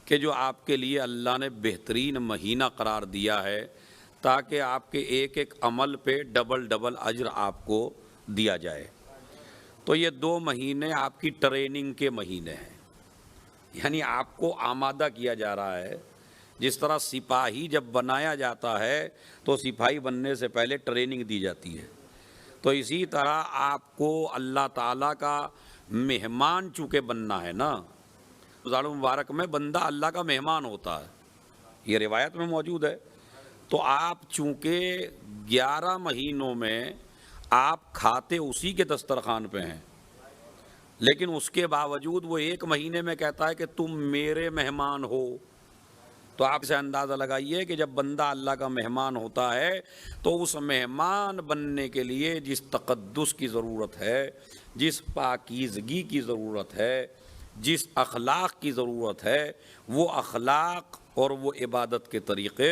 کہ جو آپ کے لیے اللہ نے بہترین مہینہ قرار دیا ہے تاکہ آپ کے ایک ایک عمل پہ ڈبل ڈبل اجر آپ کو دیا جائے۔ تو یہ 2 مہینے آپ کی ٹریننگ کے مہینے ہیں، یعنی آپ کو آمادہ کیا جا رہا ہے۔ جس طرح سپاہی جب بنایا جاتا ہے تو سپاہی بننے سے پہلے ٹریننگ دی جاتی ہے، تو اسی طرح آپ کو اللہ تعالیٰ کا مہمان چونکہ بننا ہے نا، رمضان مبارک میں بندہ اللہ کا مہمان ہوتا ہے، یہ روایت میں موجود ہے۔ تو آپ چونکہ 11 مہینوں میں آپ کھاتے اسی کے دسترخوان پہ ہیں، لیکن اس کے باوجود وہ 1 مہینے میں کہتا ہے کہ تم میرے مہمان ہو۔ تو آپ سے اندازہ لگائیے کہ جب بندہ اللہ کا مہمان ہوتا ہے تو اس مہمان بننے کے لیے جس تقدس کی ضرورت ہے، جس پاکیزگی کی ضرورت ہے، جس اخلاق کی ضرورت ہے، وہ اخلاق اور وہ عبادت کے طریقے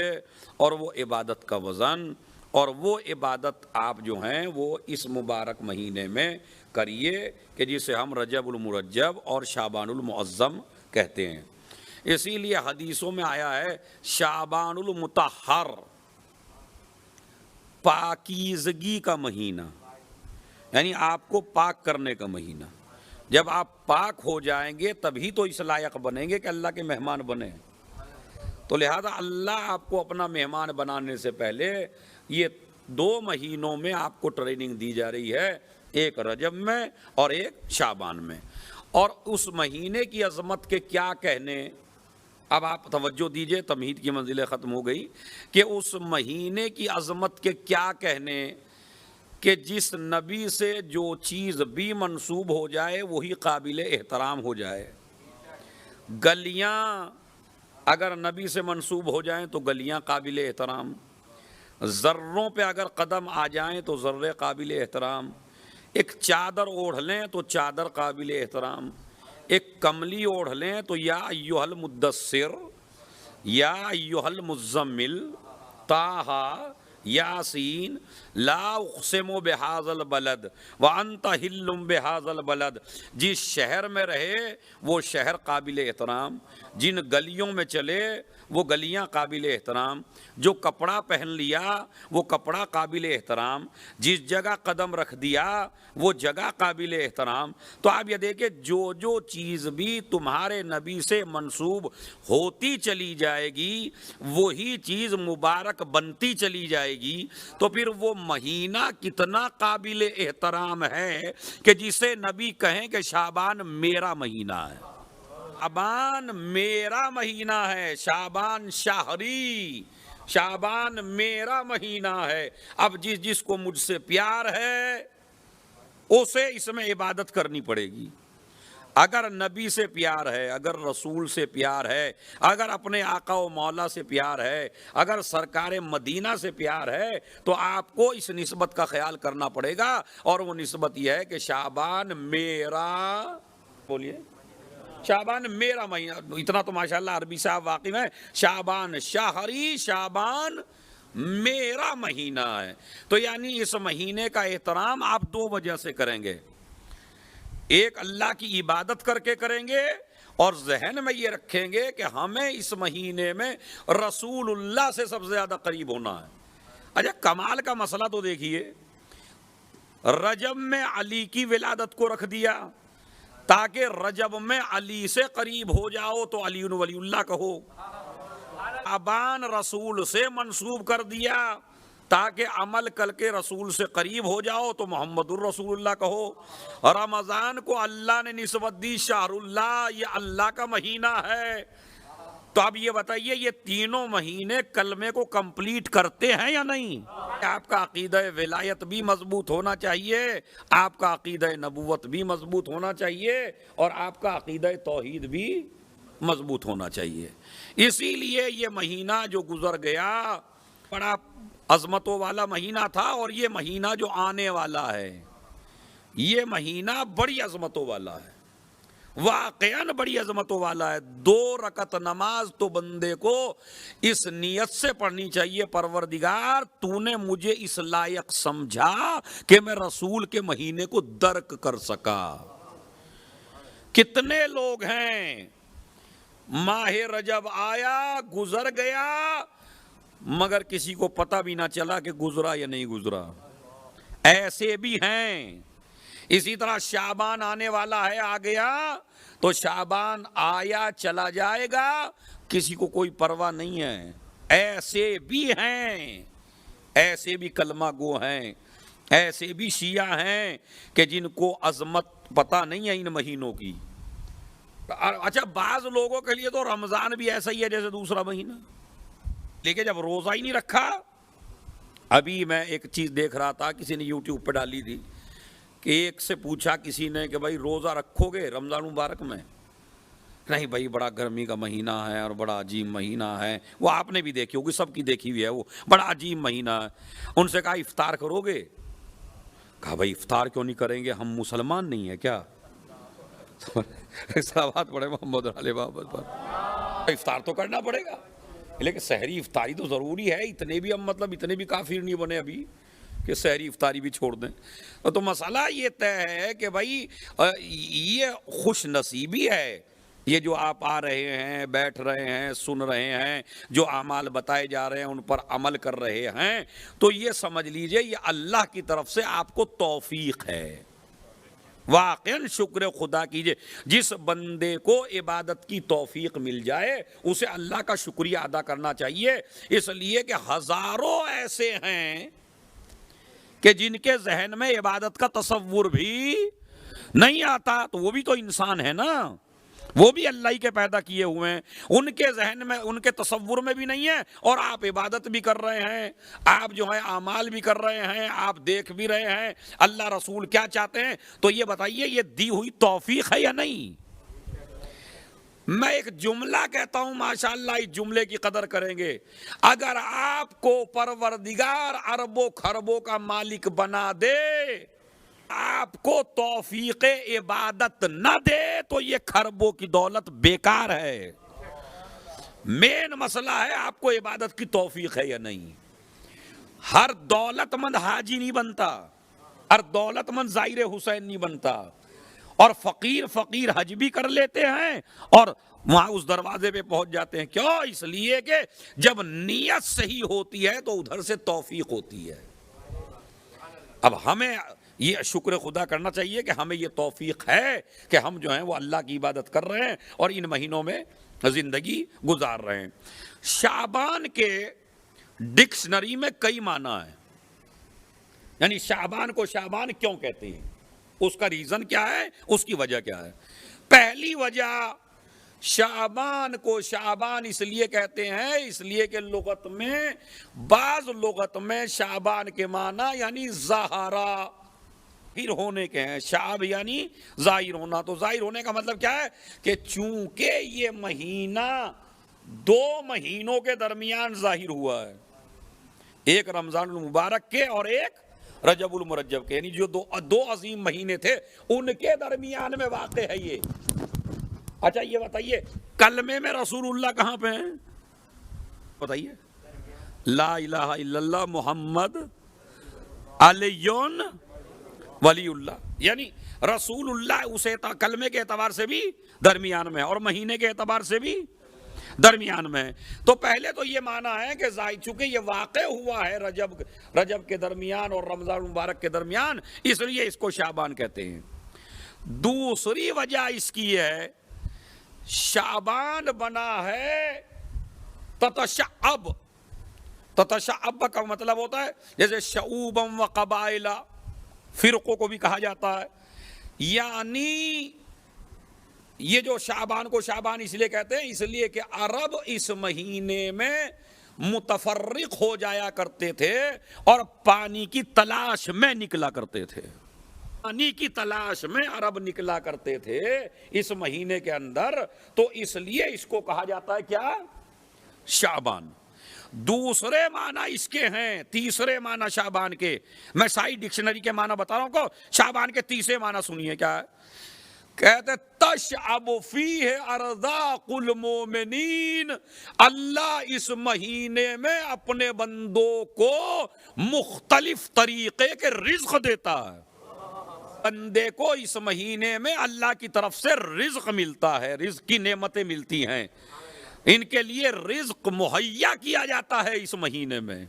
اور وہ عبادت کا وزن اور وہ عبادت آپ جو ہیں وہ اس مبارک مہینے میں کریے کہ جسے ہم رجب المرجب اور شعبان المعظم کہتے ہیں۔ اسی لیے حدیثوں میں آیا ہے شعبان المطہر، پاکیزگی کا مہینہ، یعنی آپ کو پاک کرنے کا مہینہ۔ جب آپ پاک ہو جائیں گے تبھی تو اس لائق بنیں گے کہ اللہ کے مہمان بنیں۔ تو لہذا اللہ آپ کو اپنا مہمان بنانے سے پہلے یہ 2 مہینوں میں آپ کو ٹریننگ دی جا رہی ہے، ایک رجب میں اور ایک شعبان میں۔ اور اس مہینے کی عظمت کے کیا کہنے، اب آپ توجہ دیجئے، تمہید کی منزلیں ختم ہو گئی کہ اس مہینے کی عظمت کے کیا کہنے کہ جس نبی سے جو چیز بھی منسوب ہو جائے وہی قابل احترام ہو جائے۔ گلیاں اگر نبی سے منسوب ہو جائیں تو گلیاں قابل احترام، ذروں پہ اگر قدم آ جائیں تو ذرے قابل احترام، ایک چادر اوڑھ لیں تو چادر قابل احترام، ایک کملی اوڑھ لیں تو یا ایھا المدثر یا ایھا المزمل طٰہٰ یاسین لا اقسم بہذا البلد وانت حل بہذا البلد۔ جس شہر میں رہے وہ شہر قابل احترام، جن گلیوں میں چلے وہ گلیاں قابل احترام، جو کپڑا پہن لیا وہ کپڑا قابل احترام، جس جگہ قدم رکھ دیا وہ جگہ قابل احترام۔ تو آپ یہ دیکھیں جو چیز بھی تمہارے نبی سے منسوب ہوتی چلی جائے گی وہی چیز مبارک بنتی چلی جائے گی۔ تو پھر وہ مہینہ کتنا قابل احترام ہے کہ جسے نبی کہیں کہ شعبان میرا مہینہ ہے، شعبان میرا مہینہ ہے، شعبان شہری، شعبان میرا مہینہ ہے۔ اب جس کو مجھ سے پیار ہے اسے اس میں عبادت کرنی پڑے گی۔ اگر نبی سے پیار ہے، اگر رسول سے پیار ہے، اگر اپنے آقا و مولا سے پیار ہے، اگر سرکار مدینہ سے پیار ہے تو آپ کو اس نسبت کا خیال کرنا پڑے گا، اور وہ نسبت یہ ہے کہ شعبان میرا، بولیے شعبان میرا مہینہ۔ اتنا تو ماشاءاللہ عربی صاحب واقف ہے، شعبان شہری، شعبان میرا مہینہ ہے۔ تو یعنی اس مہینے کا احترام آپ 2 وجہ سے کریں گے، ایک اللہ کی عبادت کر کے کریں گے، اور ذہن میں یہ رکھیں گے کہ ہمیں اس مہینے میں رسول اللہ سے سب سے زیادہ قریب ہونا ہے۔ اچھا کمال کا مسئلہ تو دیکھیے، رجب میں علی کی ولادت کو رکھ دیا تاکہ رجب میں علی سے قریب ہو جاؤ تو علی ولی اللہ کہو، شعبان رسول سے منسوب کر دیا تاکہ عمل کر کے رسول سے قریب ہو جاؤ تو محمد الرسول اللہ کہو، رمضان کو اللہ نے نسبت دی شہر اللہ، یہ اللہ کا مہینہ ہے۔ تو اب یہ بتائیے یہ تینوں مہینے کلمے کو کمپلیٹ کرتے ہیں یا نہیں؟ آپ کا عقیدہ ولایت بھی مضبوط ہونا چاہیے، آپ کا عقیدہ نبوت بھی مضبوط ہونا چاہیے، اور آپ کا عقیدہ توحید بھی مضبوط ہونا چاہیے۔ اسی لیے یہ مہینہ جو گزر گیا بڑا عظمتوں والا مہینہ تھا، اور یہ مہینہ جو آنے والا ہے یہ مہینہ بڑی عظمتوں والا ہے، واقعاً بڑی عظمتوں والا ہے۔ 2 رکعت نماز تو بندے کو اس نیت سے پڑھنی چاہیے، پروردگار تو نے مجھے اس لائق سمجھا کہ میں رسول کے مہینے کو درک کر سکا۔ کتنے لوگ ہیں ماہ رجب آیا گزر گیا مگر کسی کو پتہ بھی نہ چلا کہ گزرا یا نہیں گزرا، ایسے بھی ہیں۔ اسی طرح شعبان آنے والا ہے، آ گیا تو شعبان آیا چلا جائے گا، کسی کو کوئی پرواہ نہیں ہے، ایسے بھی ہیں، ایسے بھی کلمہ گو ہیں، ایسے بھی شیعہ ہیں کہ جن کو عظمت پتہ نہیں ہے ان مہینوں کی۔ اچھا بعض لوگوں کے لیے تو رمضان بھی ایسا ہی ہے جیسے دوسرا مہینہ، لیکن جب روزہ ہی نہیں رکھا۔ ابھی میں ایک چیز دیکھ رہا تھا، کسی نے یوٹیوب پہ ڈالی تھی کہ ایک سے پوچھا کسی نے کہ بھائی روزہ رکھو گے رمضان مبارک میں؟ نہیں بھائی بڑا گرمی کا مہینہ ہے اور بڑا عجیب مہینہ ہے، وہ آپ نے بھی دیکھی ہوگی، سب کی دیکھی ہوئی ہے، وہ بڑا عجیب مہینہ ہے۔ ان سے کہا افطار کرو گے؟ کہا بھائی افطار کیوں نہیں کریں گے، ہم مسلمان نہیں ہیں کیا؟ صلوات پڑھے محمد علیہ محمد پر۔ افطار تو کرنا پڑے گا، لیکن سحری افطاری تو ضروری ہے، اتنے بھی ہم مطلب اتنے بھی کافر نہیں بنے ابھی کہ سحری افطاری بھی چھوڑ دیں۔ تو مسئلہ یہ طے ہے کہ بھائی یہ خوش نصیبی ہے، یہ جو آپ آ رہے ہیں، بیٹھ رہے ہیں، سن رہے ہیں، جو اعمال بتائے جا رہے ہیں ان پر عمل کر رہے ہیں، تو یہ سمجھ لیجئے یہ اللہ کی طرف سے آپ کو توفیق ہے۔ واقعاً شکر خدا کیجئے، جس بندے کو عبادت کی توفیق مل جائے اسے اللہ کا شکریہ ادا کرنا چاہیے، اس لیے کہ ہزاروں ایسے ہیں کہ جن کے ذہن میں عبادت کا تصور بھی نہیں آتا، تو وہ بھی تو انسان ہے نا، وہ بھی اللہ ہی کے پیدا کیے ہوئے ہیں، ان کے ذہن میں ان کے تصور میں بھی نہیں ہے، اور آپ عبادت بھی کر رہے ہیں، آپ جو ہے اعمال بھی کر رہے ہیں، آپ دیکھ بھی رہے ہیں اللہ رسول کیا چاہتے ہیں، تو یہ بتائیے یہ دی ہوئی توفیق ہے یا نہیں؟ میں ایک جملہ کہتا ہوں ماشاءاللہ اس جملے کی قدر کریں گے، اگر آپ کو پروردگار اربوں خربوں کا مالک بنا دے، آپ کو توفیق عبادت نہ دے تو یہ خربوں کی دولت بیکار ہے۔ مین مسئلہ ہے آپ کو عبادت کی توفیق ہے یا نہیں۔ ہر دولت مند حاجی نہیں بنتا، ہر دولت مند زائر حسین نہیں بنتا، اور فقیر حج بھی کر لیتے ہیں اور وہاں اس دروازے پہ پہنچ جاتے ہیں، کیوں؟ اس لیے کہ جب نیت صحیح ہوتی ہے تو ادھر سے توفیق ہوتی ہے۔ اب ہمیں یہ شکر خدا کرنا چاہیے کہ ہمیں یہ توفیق ہے کہ ہم جو ہیں وہ اللہ کی عبادت کر رہے ہیں اور ان مہینوں میں زندگی گزار رہے ہیں۔ شعبان کے ڈکشنری میں کئی معنی ہیں، یعنی شعبان کو شعبان کیوں کہتے ہیں، اس کا ریزن کیا ہے، اس کی وجہ کیا ہے۔ پہلی وجہ شعبان کو شعبان اس لیے کہتے ہیں، اس لیے کہ لغت میں بعض لغت میں شعبان کے معنی یعنی ظاہرہ ہونے کے ہیں، شعب یعنی ظاہر ہونا، تو ظاہر ہونے کا مطلب کیا ہے کہ چونکہ یہ مہینہ دو مہینوں کے درمیان ظاہر ہوا ہے، ایک رمضان المبارک کے اور ایک رجب المرجب کے، یعنی جو دو عظیم مہینے تھے ان کے درمیان میں واقع ہے یہ۔ اچھا یہ بتائیے کلمے میں رسول اللہ کہاں پہ ہیں؟ بتائیے، لا الہ الا اللہ محمد علی ولی اللہ، یعنی رسول اللہ اسے کلمے کے اعتبار سے بھی درمیان میں اور مہینے کے اعتبار سے بھی درمیان میں۔ تو پہلے تو یہ معنی ہے کہ چونکہ یہ واقع ہوا ہے رجب کے درمیان اور رمضان مبارک کے درمیان، اس لیے اس کو شعبان کہتے ہیں۔ دوسری وجہ اس کی ہے شعبان بنا ہے تتشعب کا مطلب ہوتا ہے جیسے شعوبم و قبائل، فرقوں کو بھی کہا جاتا ہے، یعنی یہ جو شعبان کو شعبان اس لیے کہتے ہیں اس لیے کہ عرب اس مہینے میں متفرق ہو جایا کرتے تھے اور پانی کی تلاش میں نکلا کرتے تھے، پانی کی تلاش میں عرب نکلا کرتے تھے اس مہینے کے اندر، تو اس لیے اس کو کہا جاتا ہے کیا؟ شعبان۔ دوسرے معنی اس کے ہیں، تیسرے معنی شعبان کے، میں ساری ڈکشنری کے معنی بتا رہا ہوں کو، شعبان کے تیسرے معنی سنیے کیا ہے، کہتے تشعب فیہ ارزاق المومنین، اللہ اس مہینے میں اپنے بندوں کو مختلف طریقے کے رزق دیتا ہے، بندے کو اس مہینے میں اللہ کی طرف سے رزق ملتا ہے، رزق کی نعمتیں ملتی ہیں، ان کے لیے رزق مہیا کیا جاتا ہے اس مہینے میں،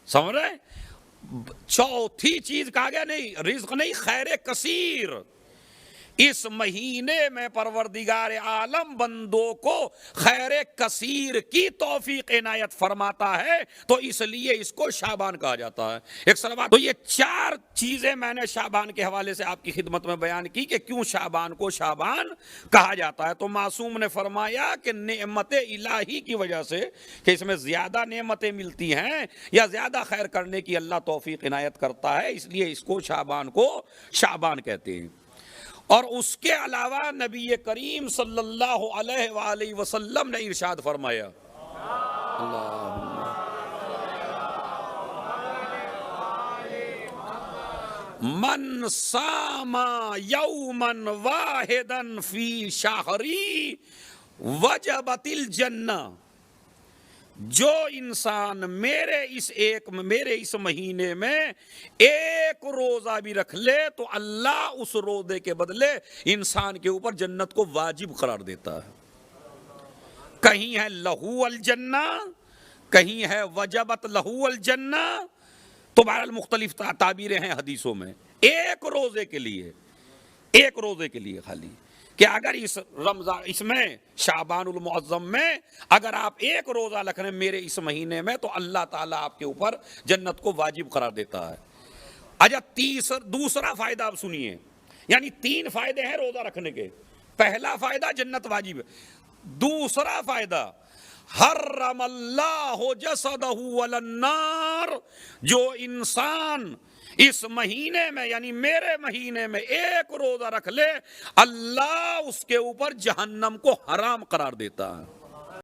سمجھ رہے؟ چوتھی چیز کہا گیا نہیں، رزق نہیں، خیر کثیر۔ اس مہینے میں پروردگار عالم بندوں کو خیر کثیر کی توفیق عنایت فرماتا ہے، تو اس لیے اس کو شعبان کہا جاتا ہے۔ ایک سلوات۔ تو یہ چار چیزیں میں نے شعبان کے حوالے سے آپ کی خدمت میں بیان کی کہ کیوں شعبان کو شعبان کہا جاتا ہے۔ تو معصوم نے فرمایا کہ نعمت الہی کی وجہ سے، کہ اس میں زیادہ نعمتیں ملتی ہیں یا زیادہ خیر کرنے کی اللہ توفیق عنایت کرتا ہے، اس لیے اس کو شعبان کہتے ہیں۔ اور اس کے علاوہ نبی کریم صلی اللہ علیہ وآلہ وسلم نے ارشاد فرمایا، من صام یوما واحدا فی شہری وجبت الجنہ، جو انسان میرے اس مہینے میں ایک روزہ بھی رکھ لے تو اللہ اس روزے کے بدلے انسان کے اوپر جنت کو واجب قرار دیتا ہے۔ کہیں ہے لہو الجنہ، کہیں ہے وجبت لہو الجنہ، تو بہرحال مختلف تعبیریں ہیں حدیثوں میں۔ ایک روزے کے لیے خالی، کہ اگر اس میں شعبان المعظم میں اگر آپ ایک روزہ رکھ رہے ہیں میرے اس مہینے میں، تو اللہ تعالیٰ آپ کے اوپر جنت کو واجب قرار دیتا ہے۔ اچھا، دوسرا فائدہ آپ سنیے، یعنی 3 فائدے ہیں روزہ رکھنے کے۔ پہلا فائدہ جنت واجب ہے۔ دوسرا فائدہ حرم اللہ جسدہ علی النار، جو انسان اس مہینے میں یعنی میرے مہینے میں ایک روزہ رکھ لے، اللہ اس کے اوپر جہنم کو حرام قرار دیتا ہے۔